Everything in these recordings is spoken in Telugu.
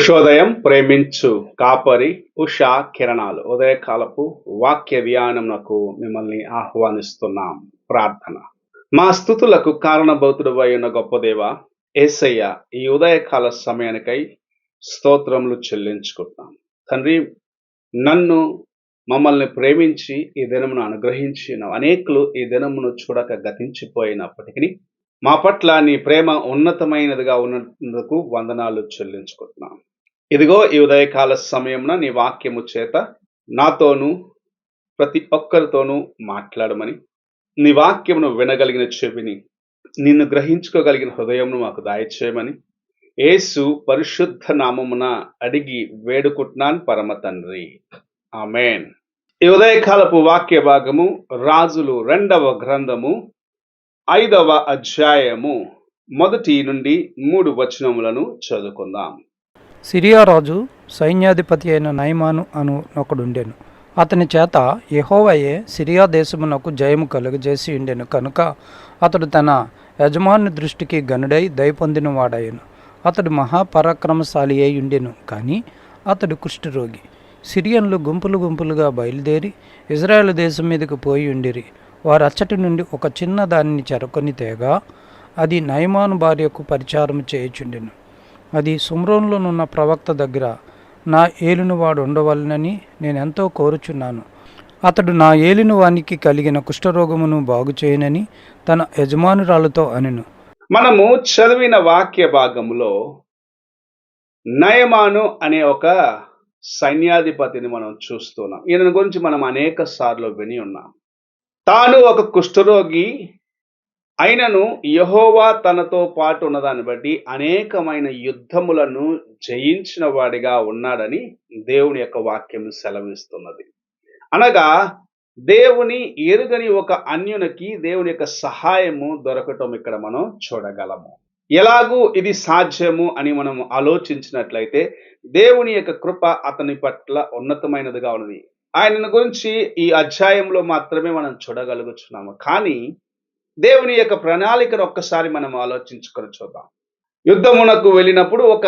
ఉషోదయం ప్రేమించు కాపరి ఉషా కిరణాలు ఉదయకాలపు వాక్య ధ్యానమునకు మిమ్మల్ని ఆహ్వానిస్తున్నాం. ప్రార్థన. మా స్తుతులకు కారణభూతుడవై ఉన్న గొప్ప దేవ యేసయ్య, ఈ ఉదయకాల సమయానికై స్తోత్రములు చెల్లించుకుంటున్నాం. తండ్రి, నన్ను మమ్మల్ని ప్రేమించి ఈ దినమును అనుగ్రహించిన అనేకులు ఈ దినమును చూడక గతించిపోయినప్పటికీ మా పట్ల నీ ప్రేమ ఉన్నతమైనదిగా ఉన్నందుకు వందనాలు చెల్లించుకుంటున్నాం. ఇదిగో ఈ ఉదయకాల సమయమున నీ వాక్యము చేత నాతోనూ ప్రతి ఒక్కరితోనూ మాట్లాడమని, నీ వాక్యమును వినగలిగిన చెవిని, నిన్ను గ్రహించుకోగలిగిన హృదయమును మాకు దయచేయమని యేసు పరిశుద్ధ నామమున అడిగి వేడుకుంటున్నాను పరమ తండ్రి, ఆమేన్. ఈ ఉదయకాలపు వాక్య భాగము రాజులు 2వ గ్రంథము 5వ అధ్యాయము 1 నుండి 3 వచనములను చదువుకుందాం. సిరియా రాజు సైన్యాధిపతి అయిన నయమాను అను ఒకడుండెను. అతని చేత యెహోవాయే సిరియా దేశమునకు జయము కలుగజేసి ఉండెను కనుక అతడు తన యజమాని దృష్టికి గనుడై దయపొందిన వాడాయను. అతడు మహాపరాక్రమశాలి అయి ఉండెను, కానీ అతడు కుష్ఠరోగి. సిరియన్లు గుంపులు గుంపులుగా బయలుదేరి ఇజ్రాయేల్ దేశం మీదకు పోయి ఉండిరి. వారు అచ్చటి నుండి ఒక చిన్న దానిని చెరకొని తేగా అది నయమాను భార్యకు పరిచారము చేయుచుండెను. అది సుమ్రోన్లోనున్న ప్రవక్త దగ్గర నా ఏలినవాడు ఉండవలనని నేనెంతో కోరుచున్నాను. అతడు నా ఏలినవానికి కలిగిన కుష్ఠరోగమును బాగు చేయనని తన యజమానురాలతో అనెను. మనము చదివిన వాక్య భాగములో నయమాను అనే ఒక సైన్యాధిపతిని మనం చూస్తున్నాం. ఈయన గురించి మనం అనేక సార్లు విని ఉన్నాం. తాను ఒక కుష్ఠరోగి అయినను యెహోవా తనతో పాటు ఉన్నదాన్ని బట్టి అనేకమైన యుద్ధములను జయించిన వాడిగా ఉన్నాడని దేవుని యొక్క వాక్యం సెలవిస్తున్నది. అనగా దేవుని ఎరుగని ఒక అన్యునికి దేవుని యొక్క సహాయము దొరకటం ఇక్కడ మనం చూడగలము. ఎలాగూ ఇది సాధ్యము అని మనం ఆలోచించినట్లయితే దేవుని యొక్క కృప అతని పట్ల ఉన్నతమైనదిగా ఉన్నది. ఆయనను గురించి ఈ అధ్యాయంలో మాత్రమే మనం చూడగలుగుతున్నాము. కానీ దేవుని యొక్క ప్రణాళికను ఒక్కసారి మనం ఆలోచించుకొని చూద్దాం. యుద్ధమునకు వెళ్ళినప్పుడు ఒక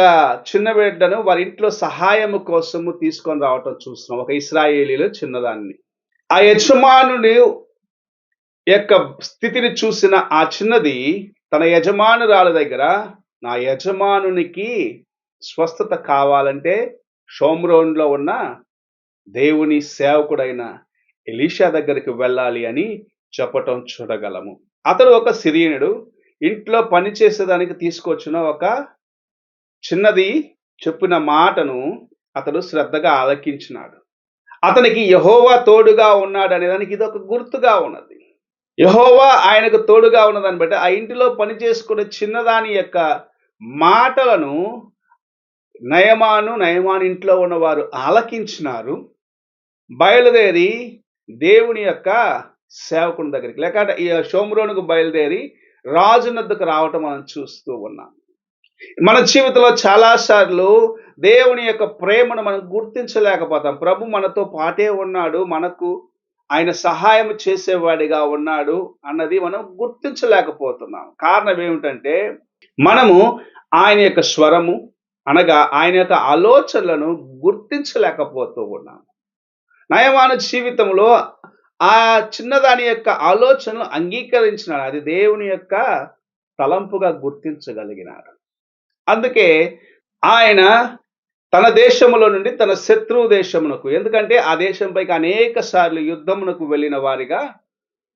చిన్న బిడ్డను వారి ఇంట్లో సహాయము కోసము తీసుకొని రావటం చూస్తున్నాం. ఒక ఇశ్రాయేలీలో చిన్నదాన్ని. ఆ యజమానుని యొక్క స్థితిని చూసిన ఆ చిన్నది తన యజమానురాల దగ్గర, నా యజమానునికి స్వస్థత కావాలంటే షోమ్రోన్లో ఉన్న దేవుని సేవకుడైన ఎలీషా దగ్గరికి వెళ్ళాలి అని చెప్పటం చూడగలము. అతడు ఒక సిరియనుడు. ఇంట్లో పని చేసేదానికి తీసుకొచ్చిన ఒక చిన్నది చెప్పిన మాటను అతడు శ్రద్ధగా ఆలకించినాడు. అతనికి యెహోవా తోడుగా ఉన్నాడు అనేదానికి ఇది ఒక గుర్తుగా ఉన్నది. యెహోవా ఆయనకు తోడుగా ఉన్నదాన్ని బట్టి ఆ ఇంటిలో పని చేసుకునే చిన్నదాని యొక్క మాటలను నయమాను ఇంట్లో ఉన్నవారు ఆలకించినారు. బయలుదేరి దేవుని యొక్క సేవకుని దగ్గరికి, లేకపోతే ఈ షోమ్రోనుకు బయలుదేరి రాజునద్దకు రావటం మనం చూస్తూ ఉన్నాం. మన జీవితంలో చాలాసార్లు దేవుని యొక్క ప్రేమను మనం గుర్తించలేకపోతాం. ప్రభు మనతో పాటే ఉన్నాడు, మనకు ఆయన సహాయం చేసేవాడిగా ఉన్నాడు అన్నది మనం గుర్తించలేకపోతున్నాం. కారణం ఏమిటంటే మనము ఆయన యొక్క స్వరము అనగా ఆయన యొక్క ఆలోచనలను గుర్తించలేకపోతూ ఉన్నాం. నయమాను జీవితంలో ఆ చిన్నదాని యొక్క ఆలోచనలు అంగీకరించినాడు. అది దేవుని యొక్క తలంపుగా గుర్తించగలిగినాడు. అందుకే ఆయన తన దేశములో నుండి తన శత్రువు దేశమునకు, ఎందుకంటే ఆ దేశంపైకి అనేక సార్లు యుద్ధమునకు వెళ్ళిన వారిగా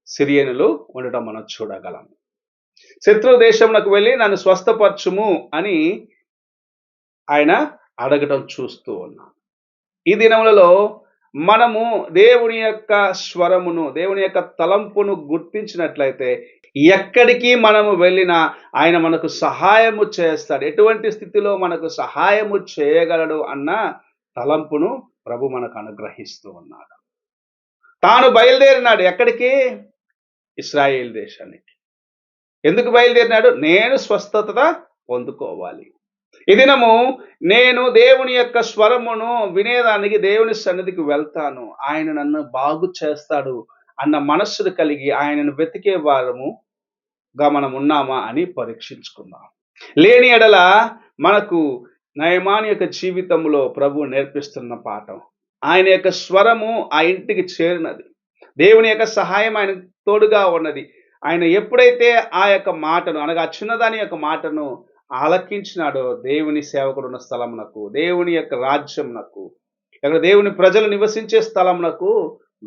సిరియనులు ఉండటం మనం చూడగలం. శత్రువు దేశమునకు వెళ్ళి నన్ను స్వస్థపరచుము అని ఆయన అడగటం చూస్తూ ఉన్నాం. ఈ దినములలో మనము దేవుని యొక్క స్వరమును, దేవుని యొక్క తలంపును గుర్తించినట్లయితే ఎక్కడికి మనము వెళ్ళినా ఆయన మనకు సహాయము చేస్తాడు. ఎటువంటి స్థితిలో మనకు సహాయము చేయగలడు అన్న తలంపును ప్రభు మనకు అనుగ్రహిస్తూ ఉన్నాడు. తాను బయలుదేరినాడు ఎక్కడికి? ఇశ్రాయేల్ దేశానికి. ఎందుకు బయలుదేరినాడు? నేను స్వస్థత పొందుకోవాలి. ఈ దినము నేను దేవుని యొక్క స్వరమును వినేదానికి దేవుని సన్నిధికి వెళ్తాను, ఆయన నన్ను బాగు చేస్తాడు అన్న మనస్సును కలిగి ఆయనను వెతికే వారముగా మనం ఉన్నామా అని పరీక్షించుకుందాం. లేని ఎడల మనకు నయమాను యొక్క జీవితంలో ప్రభు నేర్పిస్తున్న పాఠం. ఆయన యొక్క స్వరము ఆ ఇంటికి చేరినది. దేవుని యొక్క సహాయం ఆయన తోడుగా ఉన్నది. ఆయన ఎప్పుడైతే ఆ యొక్క మాటను అనగా చిన్నదాని యొక్క మాటను ఆలకించినాడో దేవుని సేవకుడు ఉన్న స్థలమునకు, దేవుని యొక్క రాజ్యమునకు, ఇక్కడ దేవుని ప్రజలు నివసించే స్థలమునకు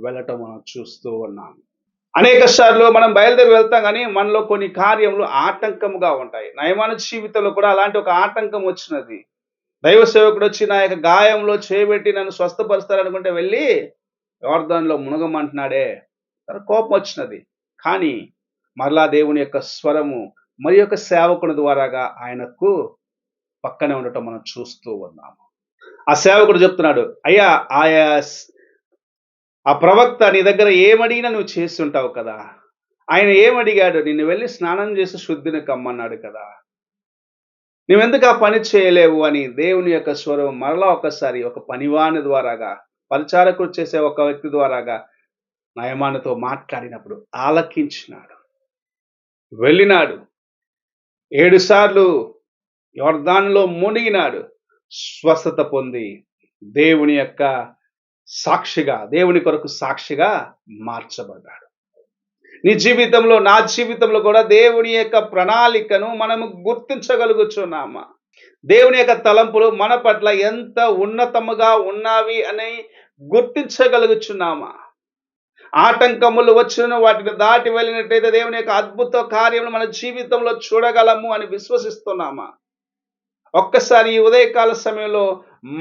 వెళ్ళటం మనం చూస్తూ ఉన్నాం. అనేక సార్లు మనం బయలుదేరి వెళ్తాం కానీ మనలో కొన్ని కార్యములు ఆటంకముగా ఉంటాయి. నయమాను జీవితంలో కూడా అలాంటి ఒక ఆటంకం వచ్చినది. దైవ సేవకుడు వచ్చి నా యొక్క గాయంలో చేయబెట్టి నన్ను స్వస్థపరుస్తారనుకుంటే వెళ్ళి యోర్దానులో మునగమంటున్నాడే, తన కోపం వచ్చినది. కానీ మరలా దేవుని యొక్క స్వరము మరి యొక్క సేవకుని ద్వారాగా ఆయనకు పక్కనే ఉండటం మనం చూస్తూ ఉన్నాము. ఆ సేవకుడు చెప్తున్నాడు, అయ్యా ఆ ప్రవక్త నీ దగ్గర ఏమడిగినా నువ్వు చేసి ఉంటావు కదా. ఆయన ఏమడిగాడు? నిన్ను వెళ్ళి స్నానం చేసి శుద్ధిని కమ్మన్నాడు కదా, నువ్వెందుకు ఆ పని చేయలేవు అని దేవుని యొక్క స్వరం మరలా ఒకసారి ఒక పనివాని ద్వారాగా, పరిచారకుడు చేసే ఒక వ్యక్తి ద్వారాగా నయమానుతో మాట్లాడినప్పుడు ఆలకించినాడు, వెళ్ళినాడు. 7 సార్లు యోర్దానులో మునిగినాడు, స్వస్థత పొంది దేవుని యొక్క సాక్షిగా, దేవుని కొరకు సాక్షిగా మార్చబడ్డాడు. నీ జీవితంలో, నా జీవితంలో కూడా దేవుని యొక్క ప్రణాళికను మనము గుర్తించగలుగుచున్నామా? దేవుని యొక్క తలంపులు మన పట్ల ఎంత ఉన్నతముగా ఉన్నవి అని గుర్తించగలుగుచున్నామా? ఆటంకములు వచ్చిన వాటిని దాటి వెళ్ళినట్టయితే దేవుని యొక్క అద్భుత కార్యములు మన జీవితంలో చూడగలము అని విశ్వసిస్తున్నామా? ఒక్కసారి ఈ ఉదయకాల సమయంలో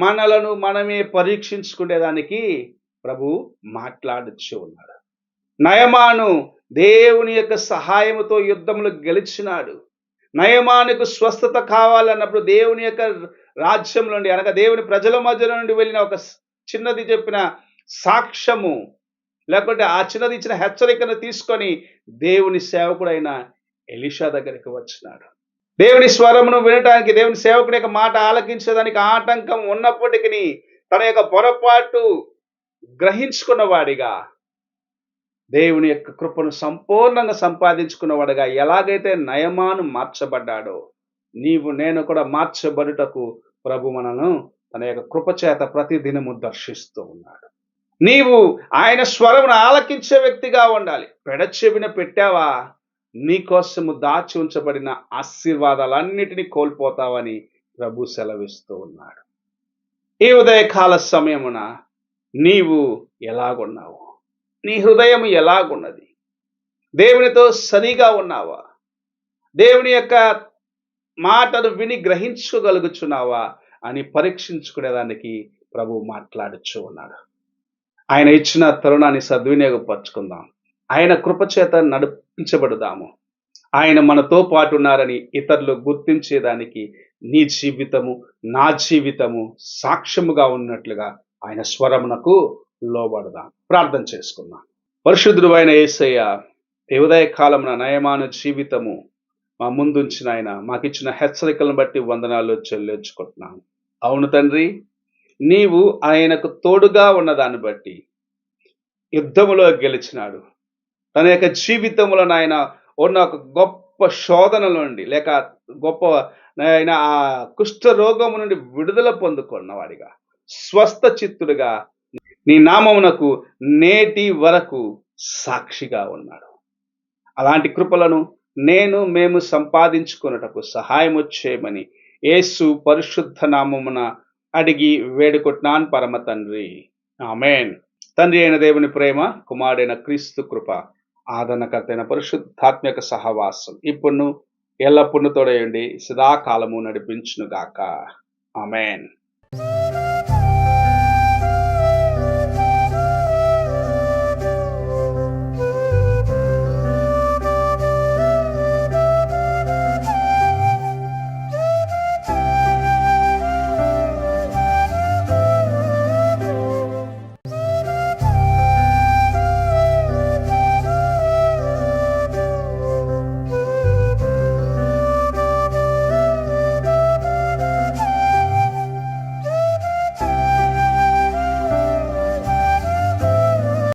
మనలను మనమే పరీక్షించుకునేదానికి ప్రభు మాట్లాడుచు ఉన్నాడు. నయమాను దేవుని యొక్క సహాయముతో యుద్ధములు గెలిచినాడు. నయమానుకు స్వస్థత కావాలన్నప్పుడు దేవుని యొక్క రాజ్యం నుండి అనగా దేవుని ప్రజల మధ్య నుండి వెళ్ళిన ఒక చిన్నది చెప్పిన సాక్ష్యము, లేకపోతే ఆ చిన్నది ఇచ్చిన హెచ్చరికను తీసుకొని దేవుని సేవకుడైన ఎలీషా దగ్గరికి వచ్చినాడు. దేవుని స్వరమును వినటానికి, దేవుని సేవకుడి యొక్క మాట ఆలకించడానికి ఆటంకం ఉన్నప్పటికీ తన యొక్క పొరపాటు గ్రహించుకున్నవాడిగా, దేవుని యొక్క కృపను సంపూర్ణంగా సంపాదించుకున్నవాడిగా ఎలాగైతే నయమాను మార్చబడ్డాడో, నీవు నేను కూడా మార్చబడుటకు ప్రభు మనను తన యొక్క కృపచేత ప్రతిదినము దర్శిస్తూ ఉన్నాడు. నీవు ఆయన స్వరమును ఆలకించే వ్యక్తిగా ఉండాలి. పెడచెవిన పెట్టావా, నీకోసము దాచి ఉంచబడిన ఆశీర్వాదాలన్నిటినీ కోల్పోతావని ప్రభు సెలవిస్తూ ఉన్నాడు. ఈ ఉదయకాల సమయమున నీవు ఎలాగున్నావు? నీ హృదయం ఎలాగున్నది? దేవునితో సరిగా ఉన్నావా? దేవుని యొక్క మాటను విని గ్రహించగలుగుచున్నావా అని పరీక్షించుకునేదానికి ప్రభు మాట్లాడుచు ఉన్నాడు. ఆయన ఇచ్చిన తరుణాన్ని సద్వినియోగపరుచుకుందాం. ఆయన కృపచేత నడిపించబడదాము. ఆయన మనతో పాటు ఉన్నారని ఇతరులు గుర్తించేదానికి నీ జీవితము, నా జీవితము సాక్ష్యముగా ఉన్నట్లుగా ఆయన స్వరమునకు లోబడదాం. ప్రార్థన చేసుకుందాం. పరిశుద్ధుడు అయిన యేసయ్య, ఈ ఉదయ కాలమున నయమాను జీవితము మా ముందుంచిన ఆయన మాకిచ్చిన హెచ్చరికలను బట్టి వందనాలు చెల్లించుకుంటున్నాను. అవును తండ్రి, నీవు ఆయనకు తోడుగా ఉన్నదాన్ని బట్టి యుద్ధములో గెలిచినాడు. తన యొక్క జీవితంలో నాయన ఉన్న ఒక గొప్ప శోధన నుండి, లేక గొప్ప ఆయన ఆ కుష్ఠ రోగము నుండి విడుదల పొందుకున్నవాడిగా, స్వస్థ చిత్తుడుగా నీ నామమునకు నేటి వరకు సాక్షిగా ఉన్నాడు. అలాంటి కృపలను మేము సంపాదించుకున్నటకు సహాయం చేయమని యేసు పరిశుద్ధ నామమున అడిగి వేడుకుంటున్నాను పరమ తండ్రి, ఆమేన్. తండ్రి అయిన దేవుని ప్రేమ, కుమారుడైన క్రీస్తు కృప, ఆదరణకర్త అయిన పరిశుద్ధాత్మక సహవాసం ఇప్పుడు ఎల్లప్పుడూ తోడయండి, సదాకాలము నడిపించునుగాక. ఆమేన్.